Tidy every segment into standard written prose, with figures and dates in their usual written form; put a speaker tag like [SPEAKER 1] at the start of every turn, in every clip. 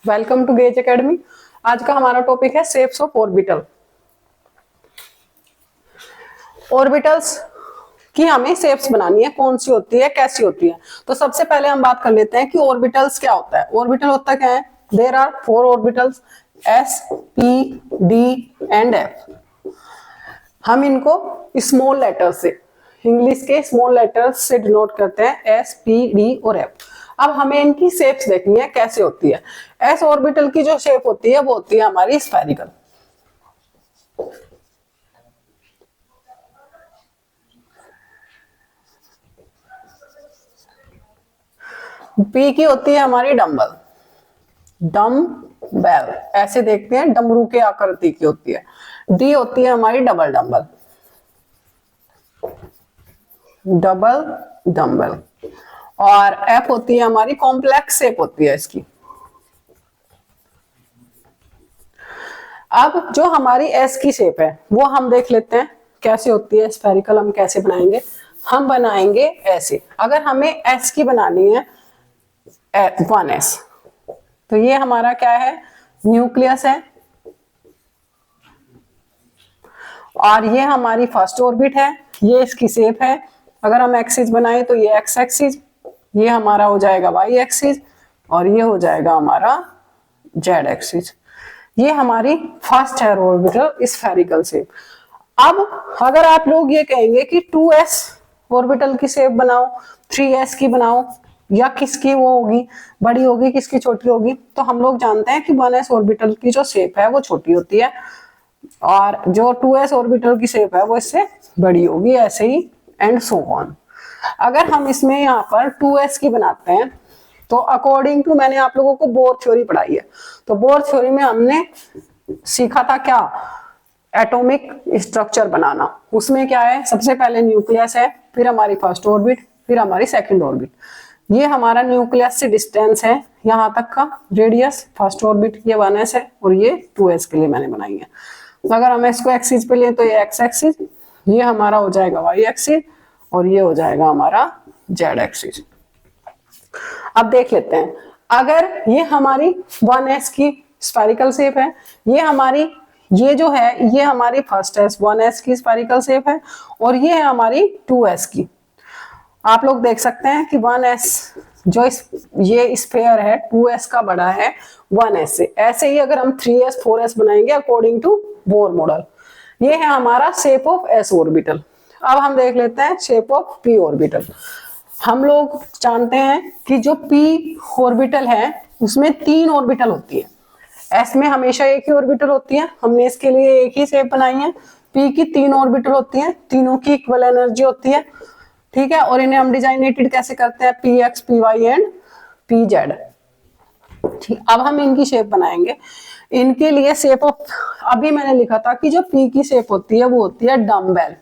[SPEAKER 1] Welcome to gauge academy. आज का हमारा टॉपिक है शेप्स ऑफ ऑर्बिटल। ऑर्बिटल्स की हमें शेप्स बनानी है, कौन सी होती है, कैसी होती है। तो सबसे पहले हम बात कर लेते हैं कि ऑर्बिटल्स क्या होता है। ऑर्बिटल होता क्या है? There are 4 orbitals s, p, d and f. हम इनको स्मॉल लेटर से, इंग्लिश के स्मॉल लेटर्स से डिनोट करते हैं, एस, पी, डी और एफ। अब हमें इनकी शेप्स देखनी है कैसे होती है। एस ऑर्बिटल की जो शेप होती है वो होती है हमारी स्फेरिकल। पी की होती है हमारी डम्बल, डम्बेल, ऐसे देखते हैं, डमरू के आकृति की होती है। डी होती है हमारी डबल डम्बल, डबल डम्बल। और एफ होती है हमारी कॉम्प्लेक्स शेप होती है इसकी। अब जो हमारी एस की शेप है वो हम देख लेते हैं कैसे होती है। स्फेरिकल हम कैसे बनाएंगे? हम बनाएंगे ऐसे। अगर हमें एस की बनानी है 1s, तो ये हमारा क्या है? न्यूक्लियस है, और ये हमारी फर्स्ट ऑर्बिट है, ये इसकी शेप है। अगर हम एक्सिस बनाए तो ये एक्स एक्सिस, ये हमारा हो जाएगा वाई एक्सिस, और ये हो जाएगा हमारा जेड एक्सिस। ये हमारी फर्स्ट है ऑर्बिटल स्फेरिकल शेप। अब अगर आप लोग ये कहेंगे कि 2s ऑर्बिटल की शेप बनाओ, 3s की बनाओ, या किसकी वो होगी बड़ी होगी, किसकी छोटी होगी, तो हम लोग जानते हैं कि 1s ऑर्बिटल की जो शेप है वो छोटी होती है, और जो 2s ऑर्बिटल की शेप है वो इससे बड़ी होगी, ऐसे ही एंड सो ऑन। अगर हम इसमें यहाँ पर 2s की बनाते हैं तो अकॉर्डिंग टू, मैंने आप लोगों को बोर थ्योरी पढ़ाई है, तो बोर थ्योरी में हमने सीखा था क्या? एटॉमिक स्ट्रक्चर बनाना। उसमें क्या है? सबसे पहले न्यूक्लियस है, फिर हमारी फर्स्ट ऑर्बिट, फिर हमारी सेकंड ऑर्बिट। ये हमारा न्यूक्लियस से डिस्टेंस है यहाँ तक का रेडियस, फर्स्ट ऑर्बिट ये 1s है, और ये 2s के लिए मैंने बनाई है। तो अगर हम इसको एक्सिस पे लें तो ये एक्स एक्सिस, ये हमारा हो जाएगा वाई एक्सिस, और ये हो जाएगा हमारा जेड एक्सिस। अब देख लेते हैं, अगर ये हमारी 1s की स्फेरिकल शेप है, ये हमारी, ये जो है ये हमारी फर्स्ट है 1s की स्फेरिकल शेप है, और ये है हमारी 2s की। आप लोग देख सकते हैं कि 1s जो ये स्फेयर है 2s का बड़ा है 1s से। ऐसे ही अगर हम 3s 4s बनाएंगे अकॉर्डिंग टू बोर मॉडल। ये है हमारा शेप ऑफ s ऑर्बिटल। अब हम देख लेते हैं शेप ऑफ p ऑर्बिटल। हम लोग जानते हैं कि जो p ऑर्बिटल है उसमें 3 ऑर्बिटल होती है। s में हमेशा एक ही ऑर्बिटल होती है, हमने इसके लिए एक ही शेप बनाई है। p की 3 ऑर्बिटल होती है, तीनों की इक्वल एनर्जी होती है, ठीक है। और इन्हें हम डिजाइनेटेड कैसे करते हैं? px, py and pz। ठीक, अब हम इनकी शेप बनाएंगे। इनके लिए शेप ऑफ, अभी मैंने लिखा था कि जो p की शेप होती है वो होती है डम्बेल।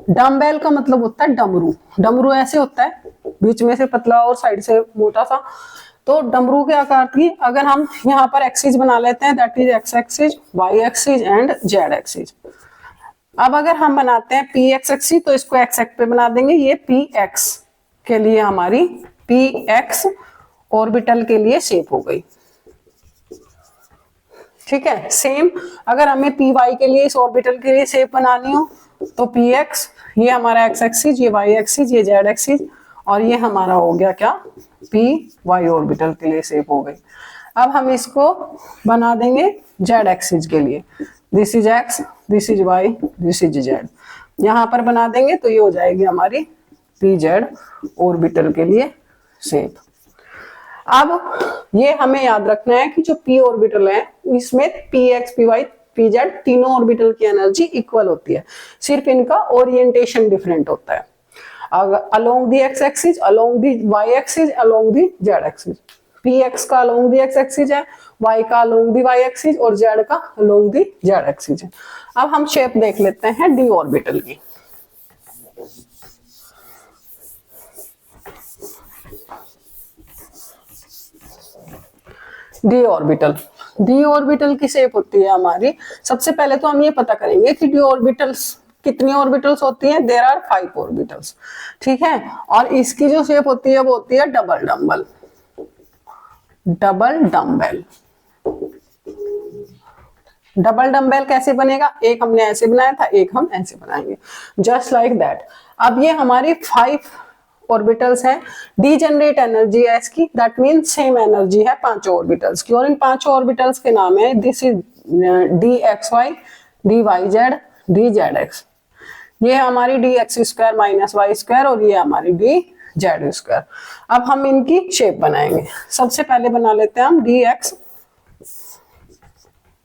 [SPEAKER 1] डम्बेल का मतलब होता है डमरू। डमरू ऐसे होता है, बीच में से पतला और साइड से मोटा सा, तो डमरू के आकार की। अगर हम यहाँ पर एक्सिस बना लेते हैं, that is x axis, y axis and z axis. अब अगर हम बनाते हैं पी एक्स एक्सिस तो इसको एक्स एक्स पे बना देंगे। ये पी एक्स के लिए हमारी पी एक्स ऑर्बिटल के लिए शेप हो गई, ठीक है। सेम अगर हमें पी वाई के लिए इस ऑर्बिटल के लिए शेप बनानी हो तो पी एक्स, ये हमारा एक्स एक्सिस, ये वाई एक्सिस, ये जेड एक्सिस, और ये हमारा हो गया क्या? पी वाई ऑर्बिटल के लिए शेप हो गई। अब हम इसको बना देंगे जेड एक्सिस के लिए। This is x, this is y, this is z. यहाँ पर बना देंगे तो ये हो जाएगी हमारी पी जेड ऑर्बिटल के लिए शेप। अब ये हमें याद रखना है कि जो पी ऑर्बिटल है इसमें p x, p y, p z तीनों ऑर्बिटल की एनर्जी इक्वल होती है, सिर्फ इनका ओरिएंटेशन डिफरेंट होता है। Along the x axis, along the y axis, along the z axis. P x का अलोंग द एक्स एक्सिस है, वाई का अलोंग द वाई एक्सिस, और जेड का अलोंग द जेड एक्सिस है। अब हम शेप देख लेते हैं डी ऑर्बिटल की। डी ऑर्बिटल, डी ऑर्बिटल की शेप होती है हमारी, सबसे पहले तो हम ये पता करेंगे कि डी ऑर्बिटल्स कितनी ऑर्बिटल्स होती हैं? देयर आर 5 ऑर्बिटल्स, ठीक है। और इसकी जो शेप होती है वो होती है double dumbbell. Double dumbbell. Double dumbbell कैसे बनेगा, एक हमने ऐसे बनाया था, एक हम ऐसे बनाएंगे, जस्ट लाइक दैट। अब ये हमारी 5 ऑर्बिटल्स है, डी जनरेट एनर्जी है इसकी, दैट मीन सेम एनर्जी है 5 ऑर्बिटल्स की, और इन 5 ऑर्बिटल्स के नाम है, this is d x y, d y Z, D Z x. ये हमारी d x square minus y square, और ये हमारी डी जेड स्क्वायर। अब हम इनकी शेप बनाएंगे। सबसे पहले बना लेते हैं हम डी एक्स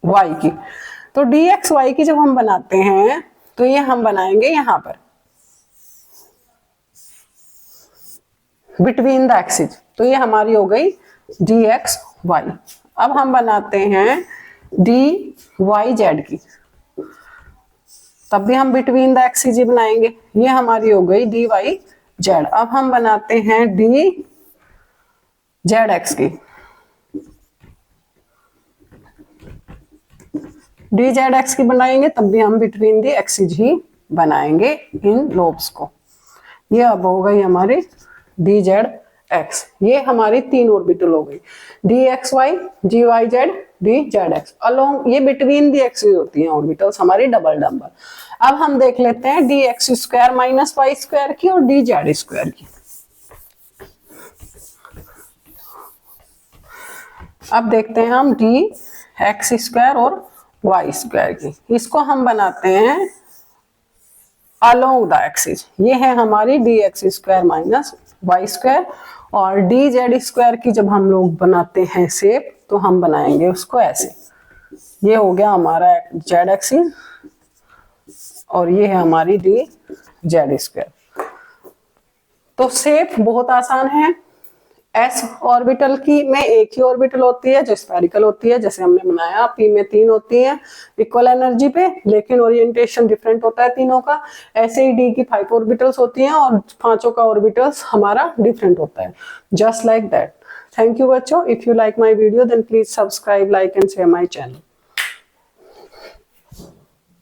[SPEAKER 1] वाई की। तो डी एक्स वाई की जब हम बनाते हैं तो ये हम बनाएंगे यहां पर बिटवीन द एक्सिस, तो ये हमारी हो गई डी एक्स वाई। अब हम बनाते हैं डी वाई जेड की, तब भी हम बिटवीन द एक्सिस ही बनाएंगे, ये हमारी हो गई डी वाई जेड। अब हम बनाते हैं डी जेड एक्स की, डी जेड एक्स की बनाएंगे तब भी हम बिटवीन द एक्सिस ही बनाएंगे इन लोब्स को। ये अब हो गई हमारी डी जेड एक्स, ये हमारी 3 ऑर्बिटल हो गई, D x Y, G Y Z, D Z X. Along ये बिटवीन दी एक्सिस होती हैं ऑर्बिटल्स हमारी डबल डम्बल। अब हम देख लेते हैं d x square minus y square की और डी जेड स्क्वायर की। अब देखते हैं हम डी एक्स स्क्वायर और वाई स्क्वायर की, इसको हम बनाते हैं अलोंग द एक्सिस। ये है हमारी d x square minus y square, और डी जेड स्क्वायर की जब हम लोग बनाते हैं शेप तो हम बनाएंगे उसको ऐसे। ये हो गया हमारा जेड एक्सिस और ये है हमारी डी जेड स्क्वायर। तो शेप बहुत आसान है। एस ऑर्बिटल की में एक ही ऑर्बिटल होती है जो स्फेरिकल होती है, जैसे हमने बनाया। पी में 3 होती हैं इक्वल एनर्जी पे, लेकिन ओरिएंटेशन डिफरेंट होता है तीनों का। ऐसे ही डी की 5 ऑर्बिटल्स होती हैं और 5 का ऑर्बिटल्स हमारा डिफरेंट होता है, just like that. Thank you बच्चों। If you like my video then please subscribe, like and share my channel.